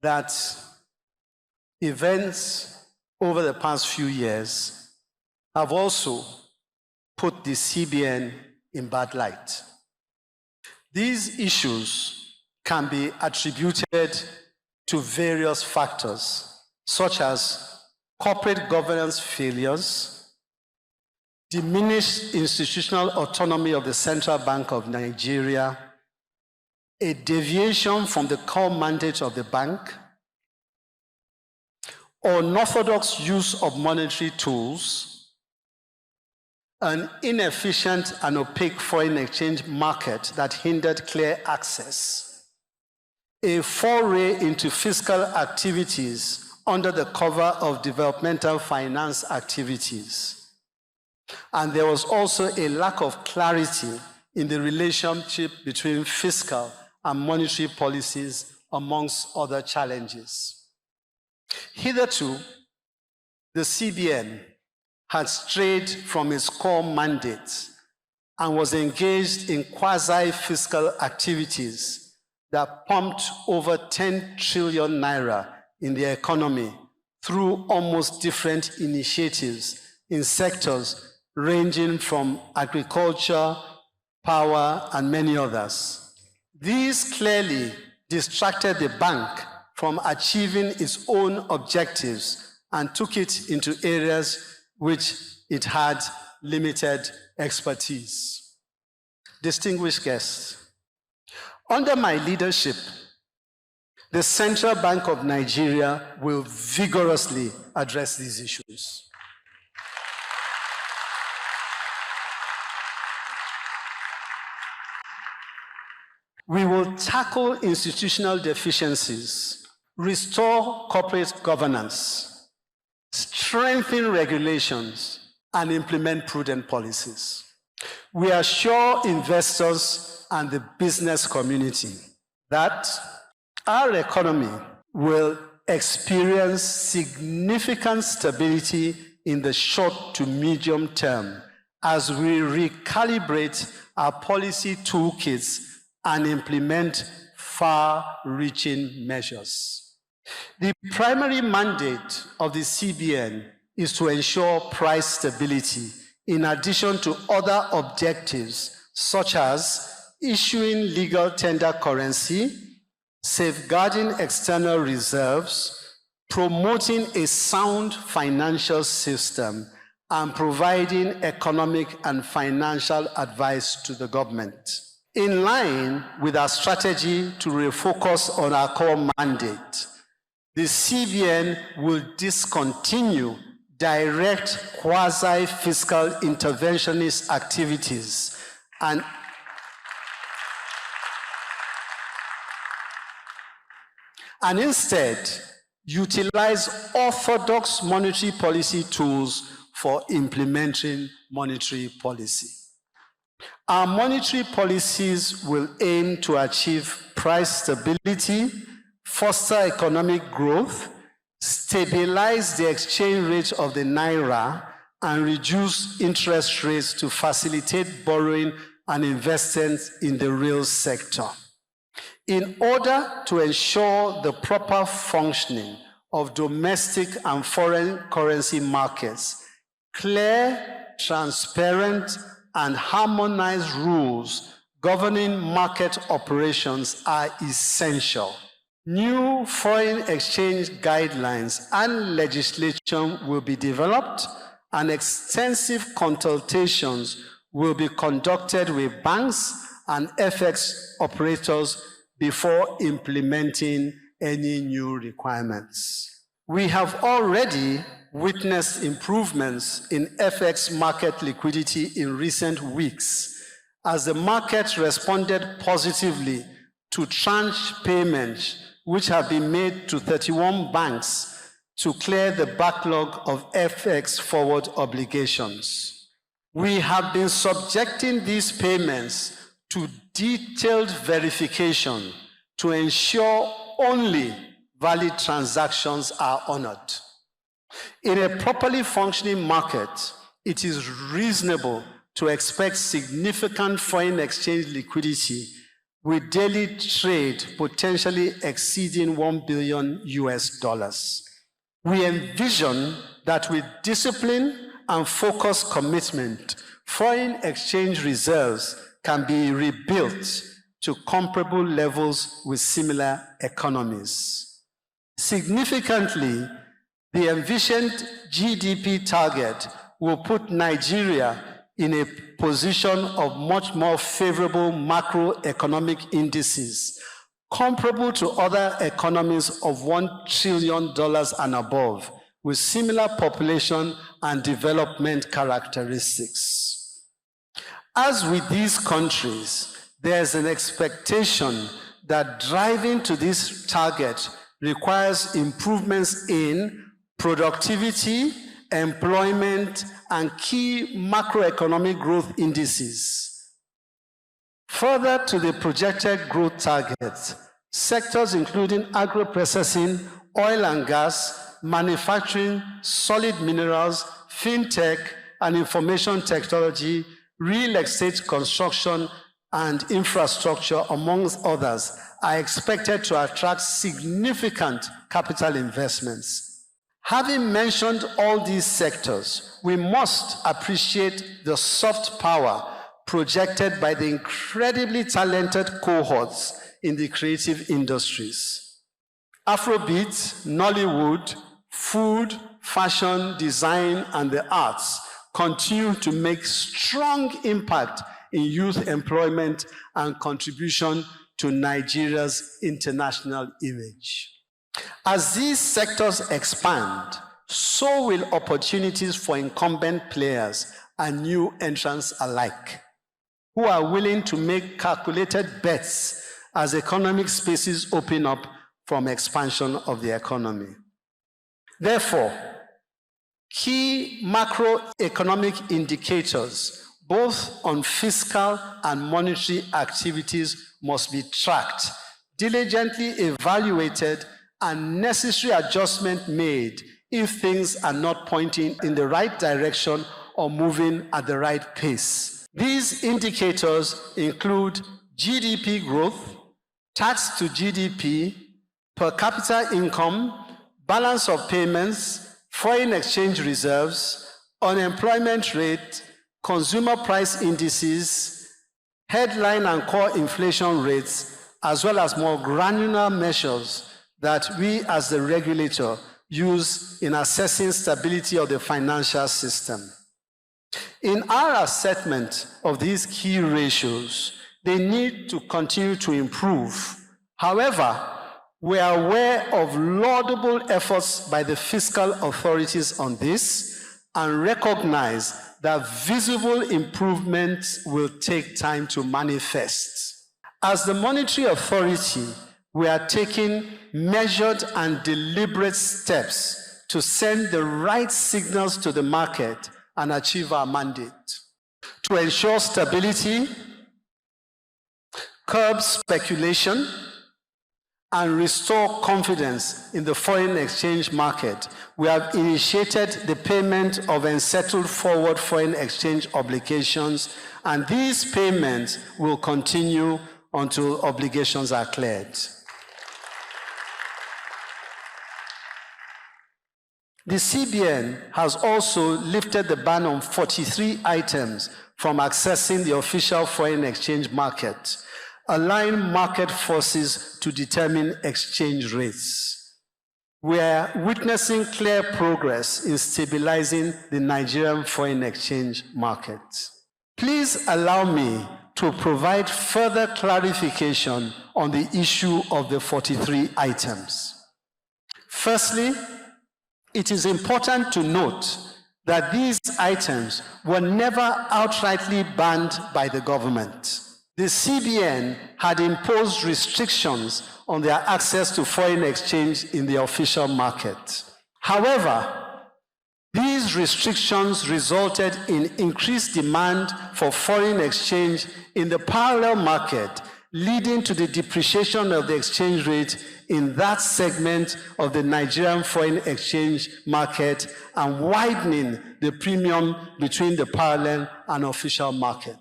that events over the past few years have also put the CBN in bad light. These issues can be attributed to various factors, such as corporate governance failures, diminished institutional autonomy of the Central Bank of Nigeria, a deviation from the core mandate of the bank, unorthodox use of monetary tools, an inefficient and opaque foreign exchange market that hindered clear access, a foray into fiscal activities under the cover of developmental finance activities. And there was also a lack of clarity in the relationship between fiscal and monetary policies, amongst other challenges. Hitherto, the CBN had strayed from its core mandate and was engaged in quasi-fiscal activities that pumped over 10 trillion naira in the economy through almost different initiatives in sectors ranging from agriculture, power, and many others. These clearly distracted the bank from achieving its own objectives and took it into areas which it had limited expertise. Distinguished guests, under my leadership, the Central Bank of Nigeria will vigorously address these issues. We will tackle institutional deficiencies, restore corporate governance, strengthen regulations, and implement prudent policies. We assure investors and the business community that our economy will experience significant stability in the short to medium term as we recalibrate our policy toolkits and implement far-reaching measures. The primary mandate of the CBN is to ensure price stability in addition to other objectives such as issuing legal tender currency, safeguarding external reserves, promoting a sound financial system, and providing economic and financial advice to the government. In line with our strategy to refocus on our core mandate, the CBN will discontinue direct quasi-fiscal interventionist activities and instead utilize orthodox monetary policy tools for implementing monetary policy. Our monetary policies will aim to achieve price stability, foster economic growth, stabilize the exchange rate of the naira, and reduce interest rates to facilitate borrowing and investment in the real sector. In order to ensure the proper functioning of domestic and foreign currency markets, clear, transparent, and harmonized rules governing market operations are essential. New foreign exchange guidelines and legislation will be developed, and extensive consultations will be conducted with banks and FX operators before implementing any new requirements. We have already witnessed improvements in FX market liquidity in recent weeks as the market responded positively to tranche payments which have been made to 31 banks to clear the backlog of FX forward obligations. We have been subjecting these payments to detailed verification to ensure only valid transactions are honored. In a properly functioning market, it is reasonable to expect significant foreign exchange liquidity with daily trade potentially exceeding $1 billion. We envision that with discipline and focused commitment, foreign exchange reserves can be rebuilt to comparable levels with similar economies. Significantly, the envisioned GDP target will put Nigeria in a position of much more favorable macroeconomic indices, comparable to other economies of $1 trillion and above, with similar population and development characteristics. As with these countries, there is an expectation that driving to this target requires improvements in productivity, employment, and key macroeconomic growth indices. Further to the projected growth targets, sectors including agro-processing, oil and gas, manufacturing, solid minerals, fintech, and information technology, real estate construction, and infrastructure, amongst others, are expected to attract significant capital investments. Having mentioned all these sectors, we must appreciate the soft power projected by the incredibly talented cohorts in the creative industries. Afrobeat, Nollywood, food, fashion, design, and the arts continue to make strong impact in youth employment and contribution to Nigeria's international image. As these sectors expand, so will opportunities for incumbent players and new entrants alike, who are willing to make calculated bets as economic spaces open up from expansion of the economy. Therefore, key macroeconomic indicators, both on fiscal and monetary activities, must be tracked, diligently evaluated, and necessary adjustment made if things are not pointing in the right direction or moving at the right pace. These indicators include GDP growth, tax to GDP, per capita income, balance of payments, foreign exchange reserves, unemployment rate, consumer price indices, headline and core inflation rates, as well as more granular measures that we as the regulator use in assessing stability of the financial system. In our assessment of these key ratios, they need to continue to improve. However, we are aware of laudable efforts by the fiscal authorities on this and recognize that visible improvements will take time to manifest. As the monetary authority, we are taking measured and deliberate steps to send the right signals to the market and achieve our mandate. To ensure stability, curb speculation, and restore confidence in the foreign exchange market, we have initiated the payment of unsettled forward foreign exchange obligations, and these payments will continue until obligations are cleared. The CBN has also lifted the ban on 43 items from accessing the official foreign exchange market, allowing market forces to determine exchange rates. We are witnessing clear progress in stabilizing the Nigerian foreign exchange market. Please allow me to provide further clarification on the issue of the 43 items. Firstly, it is important to note that these items were never outrightly banned by the government. The CBN had imposed restrictions on their access to foreign exchange in the official market. However, these restrictions resulted in increased demand for foreign exchange in the parallel market, leading to the depreciation of the exchange rate in that segment of the Nigerian foreign exchange market and widening the premium between the parallel and official market.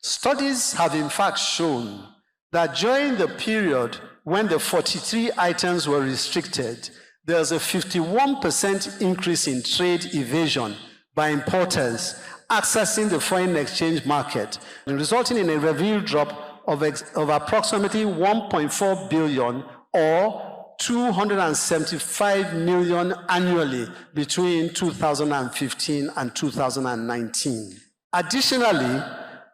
Studies have in fact shown that during the period when the 43 items were restricted, there was a 51% increase in trade evasion by importers accessing the foreign exchange market, resulting in a revenue drop of approximately 1.4 billion or 275 million annually between 2015 and 2019. Additionally,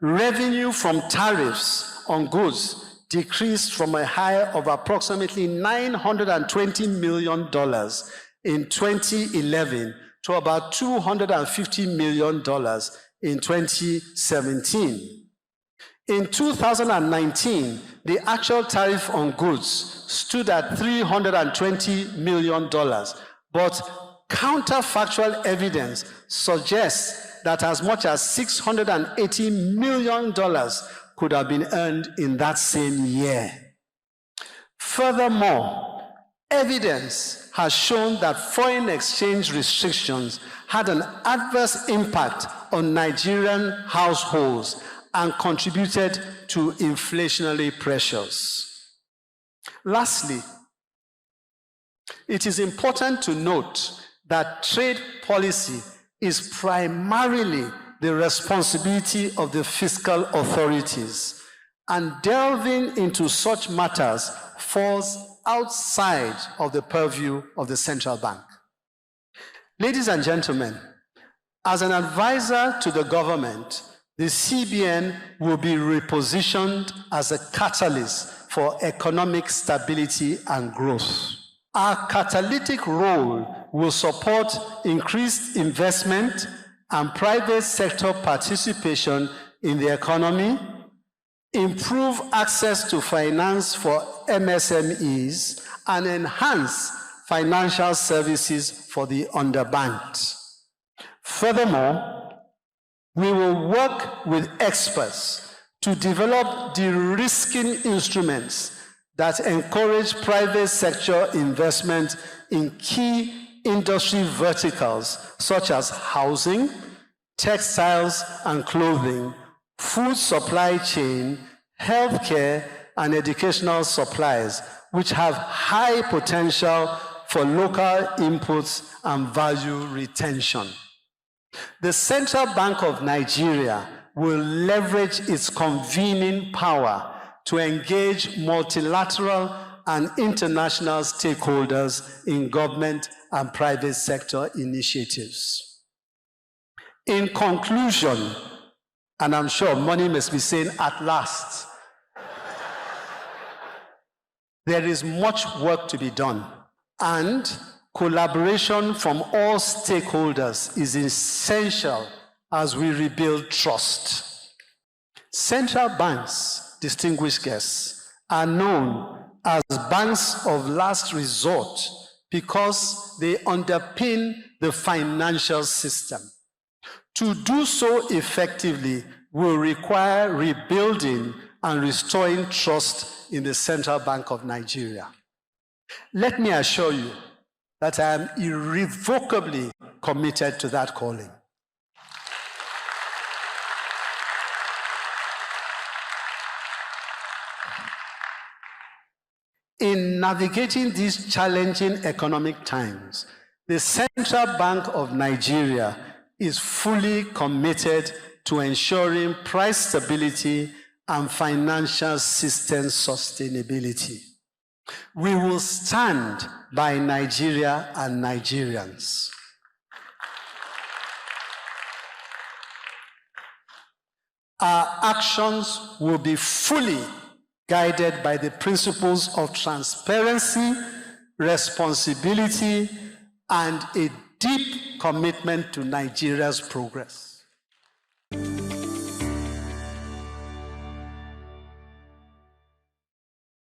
revenue from tariffs on goods decreased from a high of approximately $920 million in 2011 to about $250 million in 2017. In 2019, the actual tariff on goods stood at $320 million, but counterfactual evidence suggests that as much as $680 million could have been earned in that same year. Furthermore, evidence has shown that foreign exchange restrictions had an adverse impact on Nigerian households and contributed to inflationary pressures. Lastly, it is important to note that trade policy is primarily the responsibility of the fiscal authorities, and delving into such matters falls outside of the purview of the central bank. Ladies and gentlemen, as an advisor to the government, the CBN will be repositioned as a catalyst for economic stability and growth. Our catalytic role will support increased investment and private sector participation in the economy, improve access to finance for MSMEs, and enhance financial services for the underbanked. Furthermore, we will work with experts to develop de-risking instruments that encourage private sector investment in key industry verticals such as housing, textiles and clothing, food supply chain, healthcare, and educational supplies, which have high potential for local inputs and value retention. The Central Bank of Nigeria will leverage its convening power to engage multilateral and international stakeholders in government and private sector initiatives. In conclusion, and I'm sure many must be saying at last, there is much work to be done, and collaboration from all stakeholders is essential as we rebuild trust. Central banks, distinguished guests, are known as banks of last resort because they underpin the financial system. To do so effectively will require rebuilding and restoring trust in the Central Bank of Nigeria. Let me assure you that I am irrevocably committed to that calling. In navigating these challenging economic times, the Central Bank of Nigeria is fully committed to ensuring price stability and financial system sustainability. We will stand by Nigeria and Nigerians. Our actions will be fully guided by the principles of transparency, responsibility, and a deep commitment to Nigeria's progress.